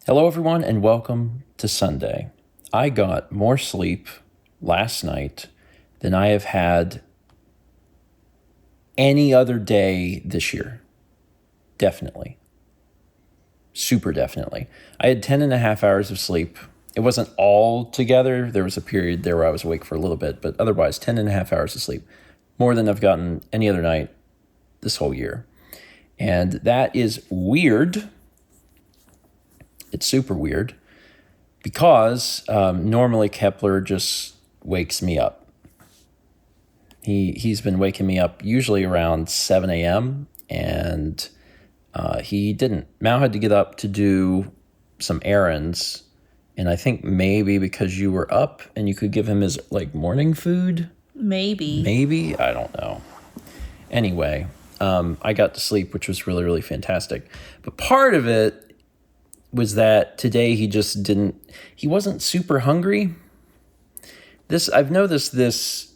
Hello, everyone, and welcome to Sunday. I got more sleep last night than I have had any other day this year. Definitely. Super definitely. I had 10 and a half hours of sleep. It wasn't all together. There was a period there where I was awake for a little bit, but otherwise 10 and a half hours of sleep. More than I've gotten any other night this whole year. And that is weird. It's super weird because normally Kepler just wakes me up. He's been waking me up usually around 7 a.m. and he didn't. Mao had to get up to do some errands, and I think maybe because you were up and you could give him his morning food. Maybe, I don't know. Anyway, I got to sleep, which was really, really fantastic. But part of it was that today he wasn't super hungry. I've noticed this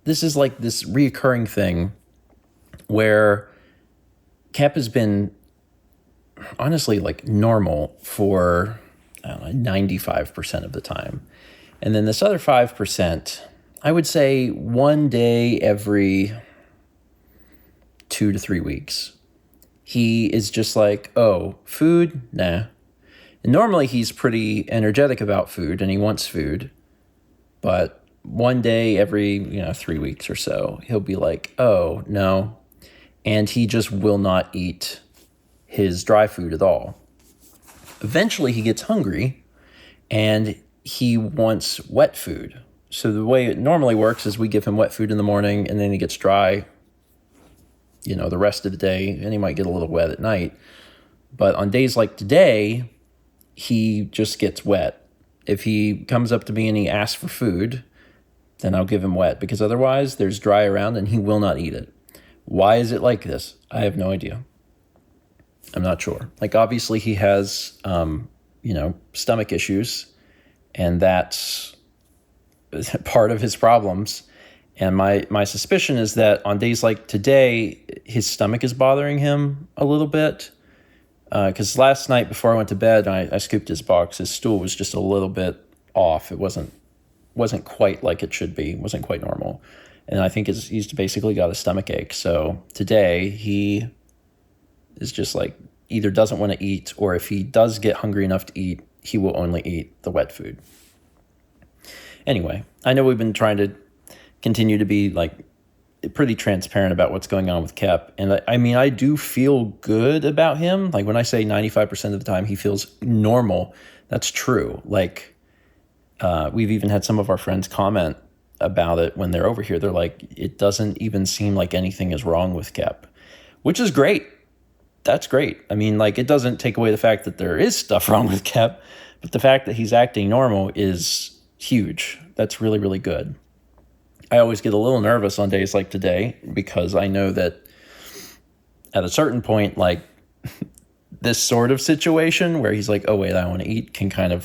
is like this reoccurring thing where Cap has been honestly normal for, I don't know, 95% of the time. And then this other 5%, I would say one day every 2 to 3 weeks, he is just like, oh, food? Nah. And normally he's pretty energetic about food and he wants food. But one day every 3 weeks or so, he'll be like, oh, no. And he just will not eat his dry food at all. Eventually he gets hungry and he wants wet food. So the way it normally works is we give him wet food in the morning and then he gets dry, the rest of the day, and he might get a little wet at night. But on days like today, he just gets wet. If he comes up to me and he asks for food, then I'll give him wet, because otherwise there's dry around and he will not eat it. Why is it like this? I have no idea. I'm not sure. Obviously he has, stomach issues, and that's part of his problems. And my suspicion is that on days like today, his stomach is bothering him a little bit. Because last night before I went to bed, I scooped his box. His stool was just a little bit off. It wasn't quite like it should be. It wasn't quite normal. And I think he's basically got a stomach ache. So today he is just either doesn't want to eat, or if he does get hungry enough to eat, he will only eat the wet food. Anyway, I know we've been trying to continue to be pretty transparent about what's going on with Kep. And I do feel good about him. When I say 95% of the time he feels normal, that's true. We've even had some of our friends comment about it when they're over here. They're like, it doesn't even seem like anything is wrong with Kep, which is great. That's great. It doesn't take away the fact that there is stuff wrong with Kep, but the fact that he's acting normal is huge. That's really, really good. I always get a little nervous on days like today because I know that at a certain point, this sort of situation where he's like, oh, wait, I want to eat, can kind of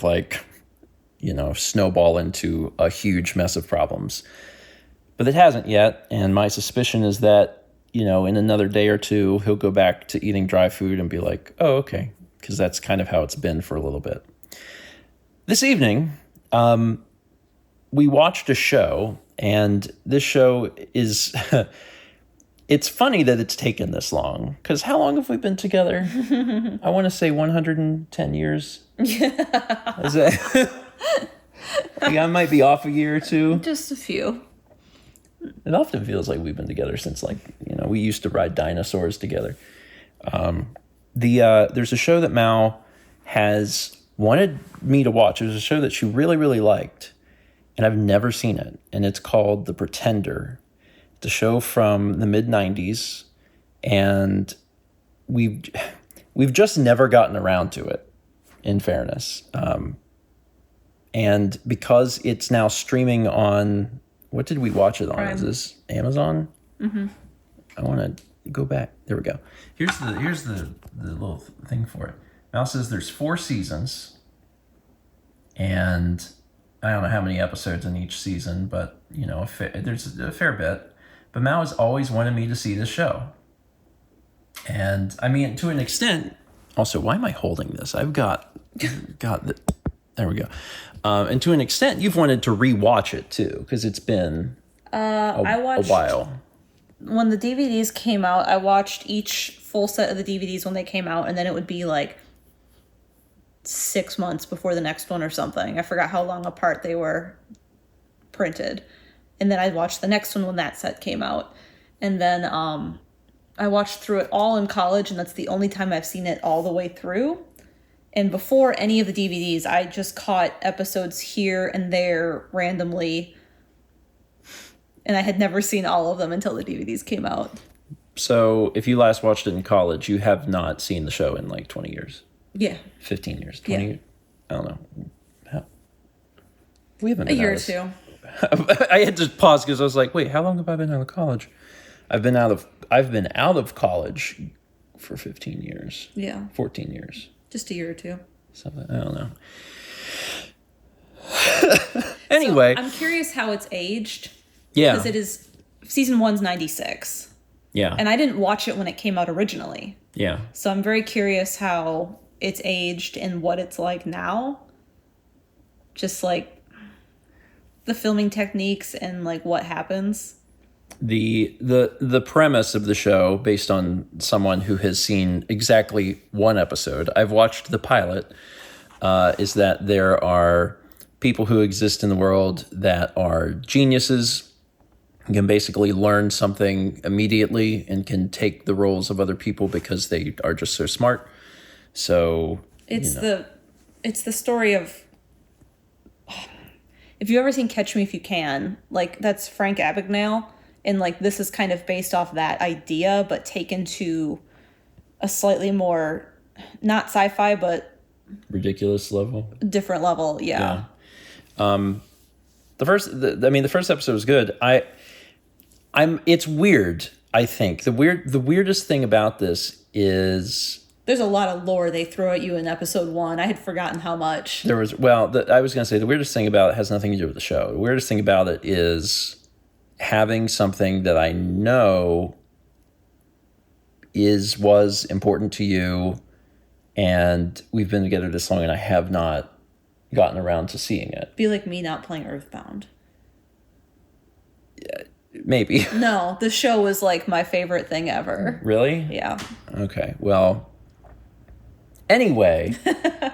snowball into a huge mess of problems. But it hasn't yet. And my suspicion is that, in another day or two, he'll go back to eating dry food and be like, oh, okay. Because that's kind of how it's been for a little bit. This evening, we watched a show. And this show is, it's funny that it's taken this long, because how long have we been together? I want to say 110 years. Yeah. Is that? Yeah, I might be off a year or two. Just a few. It often feels like we've been together since we used to ride dinosaurs together. There's a show that Mao has wanted me to watch. It was a show that she really, really liked. And I've never seen it. And it's called The Pretender. It's a show from the mid-90s. And we've just never gotten around to it, in fairness. And because it's now streaming on, what did we watch it on? Prime. Is this Amazon? Mm-hmm. I want to go back. There we go. Here's the little thing for it. Now it says there's 4 seasons. And I don't know how many episodes in each season, but, there's a fair bit. But Mao has always wanted me to see this show. And, to an extent, Also, why am I holding this? I've got the, there we go. And to an extent, you've wanted to rewatch it too, because it's been I watched a while. when the DVDs came out. I watched each full set of the DVDs when they came out, and then it would be like 6 months before the next one or something. I forgot how long apart they were printed. And then I watched the next one when that set came out. And then I watched through it all in college, and that's the only time I've seen it all the way through. And before any of the DVDs, I just caught episodes here and there randomly. And I had never seen all of them until the DVDs came out. So if you last watched it in college, you have not seen the show in like 20 years. Yeah. 15 years. 20 years? I don't know. We haven't A been year or two. I had to pause because I was like, wait, how long have I been out of college? I've been out of college for 15 years. Yeah. 14 years. Just a year or two. Something, I don't know. Anyway. So I'm curious how it's aged. Yeah. Because it is, season 1's 96. Yeah. And I didn't watch it when it came out originally. Yeah. So I'm very curious how it's aged and what it's like now. Just like the filming techniques and like what happens. The premise of the show, based on someone who has seen exactly one episode, I've watched the pilot, is that there are people who exist in the world that are geniuses, can basically learn something immediately and can take the roles of other people because they are just so smart. So it's the story of, if you've ever seen Catch Me If You Can, like that's Frank Abagnale, and like this is kind of based off that idea but taken to a slightly more not sci-fi but ridiculous level, different level. Yeah. The first episode was good. It's weird. I think the weirdest thing about this is there's a lot of lore they throw at you in episode 1. I had forgotten how much. I was going to say the weirdest thing about it has nothing to do with the show. The weirdest thing about it is having something that I know was important to you, and we've been together this long, and I have not gotten around to seeing it. Be like me not playing Earthbound. Maybe. No, the show was like my favorite thing ever. Really? Yeah. Okay. Well, anyway,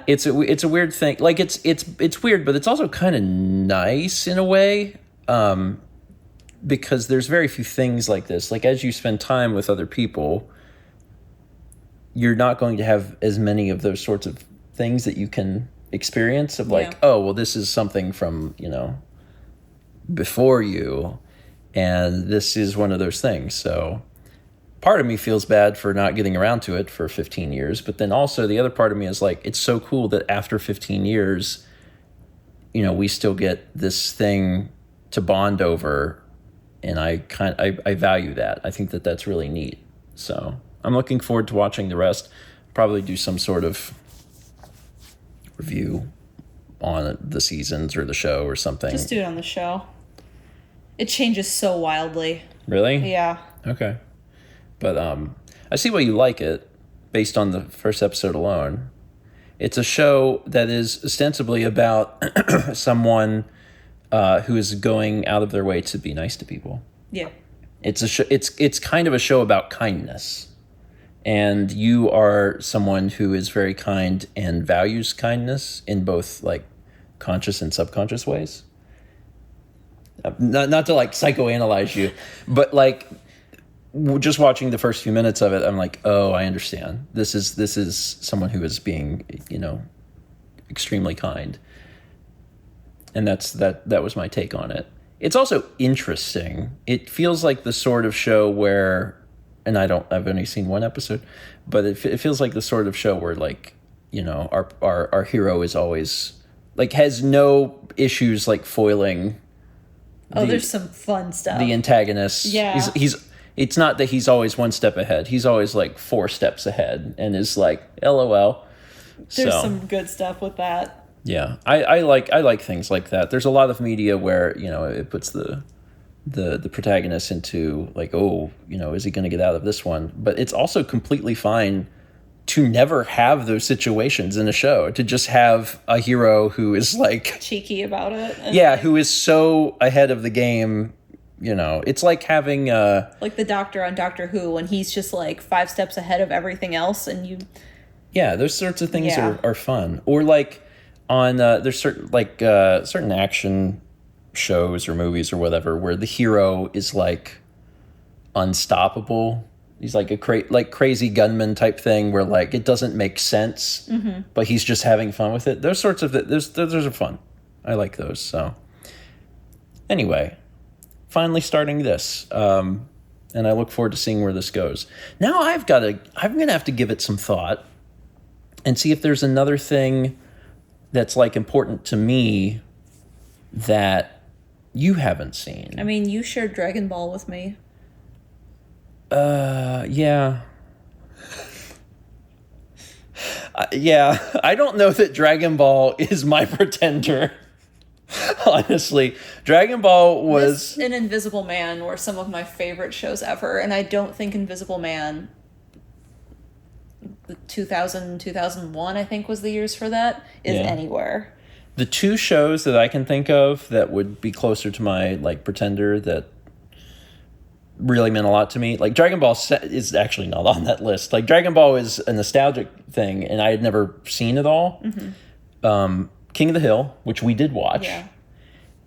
it's a weird thing. Like it's weird, but it's also kind of nice in a way, because there's very few things like this. Like as you spend time with other people, you're not going to have as many of those sorts of things that you can experience of like, oh, well, this is something from, before you, and this is one of those things. So part of me feels bad for not getting around to it for 15 years, but then also the other part of me is like, it's so cool that after 15 years, we still get this thing to bond over, and I value that. I think that that's really neat. So I'm looking forward to watching the rest. Probably do some sort of review on the seasons or the show or something. Just do it on the show. It changes so wildly. Really? Yeah. Okay. But I see why you like it based on the first episode alone. It's a show that is ostensibly about someone who is going out of their way to be nice to people. Yeah. It's kind of a show about kindness. And you are someone who is very kind and values kindness in both like conscious and subconscious ways. Not to like psychoanalyze you, but like just watching the first few minutes of it, I'm like, oh, I understand. This is someone who is being, extremely kind. And that was my take on it. It's also interesting. It feels like the sort of show where, and I've only seen one episode, but it feels like the sort of show where like, our hero is always like has no issues like foiling. There's some fun stuff. The antagonist. Yeah. It's not that he's always one step ahead. He's always like 4 steps ahead and is like, LOL. There's some good stuff with that. Yeah. I like things like that. There's a lot of media where, it puts the protagonist into like, oh, is he going to get out of this one? But it's also completely fine to never have those situations in a show, to just have a hero who is like cheeky about it. Yeah, who is so ahead of the game. It's like having like the Doctor on Doctor Who, when he's just like 5 steps ahead of everything else, and you. Yeah, those sorts of things are fun. Or like on there's certain action shows or movies or whatever where the hero is like unstoppable. He's like a crazy gunman type thing where like it doesn't make sense, but he's just having fun with it. Those sorts of those are fun. I like those. So anyway, finally starting this, and I look forward to seeing where this goes. Now I'm gonna have to give it some thought and see if there's another thing that's like important to me that you haven't seen. I mean, you shared Dragon Ball with me. Yeah. Yeah, I don't know that Dragon Ball is my pretender. Honestly, Dragon Ball was... This and Invisible Man were some of my favorite shows ever, and I don't think Invisible Man, 2001, I think was the years for that, is anywhere. The 2 shows that I can think of that would be closer to my like pretender that really meant a lot to me. Like Dragon Ball is actually not on that list. Like Dragon Ball is a nostalgic thing, and I had never seen it all. King of the Hill, which we did watch,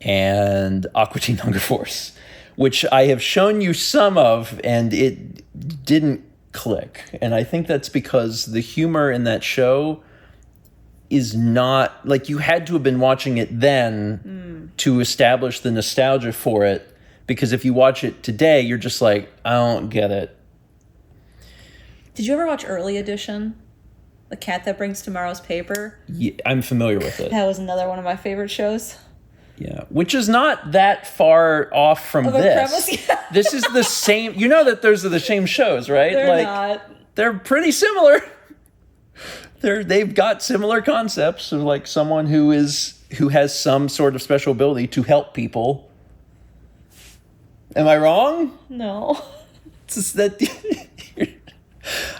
and Aqua Teen Hunger Force, which I have shown you some of, and it didn't click. And I think that's because the humor in that show is not like, you had to have been watching it then to establish the nostalgia for it. Because if you watch it today, you're just like, I don't get it. Did you ever watch Early Edition? The Cat That Brings Tomorrow's Paper? Yeah, I'm familiar with it. That was another one of my favorite shows. Yeah, which is not that far off from this. Premise, yeah. This is the same. You know that those are the same shows, right? They're not. They're pretty similar. They've got similar concepts of like someone who has some sort of special ability to help people. Am I wrong? No. It's just that,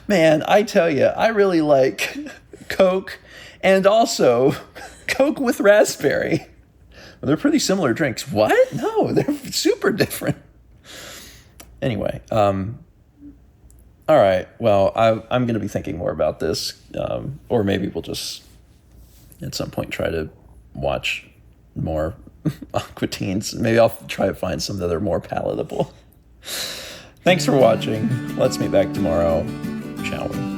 man, I tell you, I really like Coke, and also Coke with raspberry. Well, they're pretty similar drinks. What? No, they're super different. Anyway, all right. Well, I'm going to be thinking more about this, or maybe we'll just at some point try to watch more Aqua Teens. Maybe I'll try to find some that are more palatable. Thanks for watching. Let's meet back tomorrow, shall we?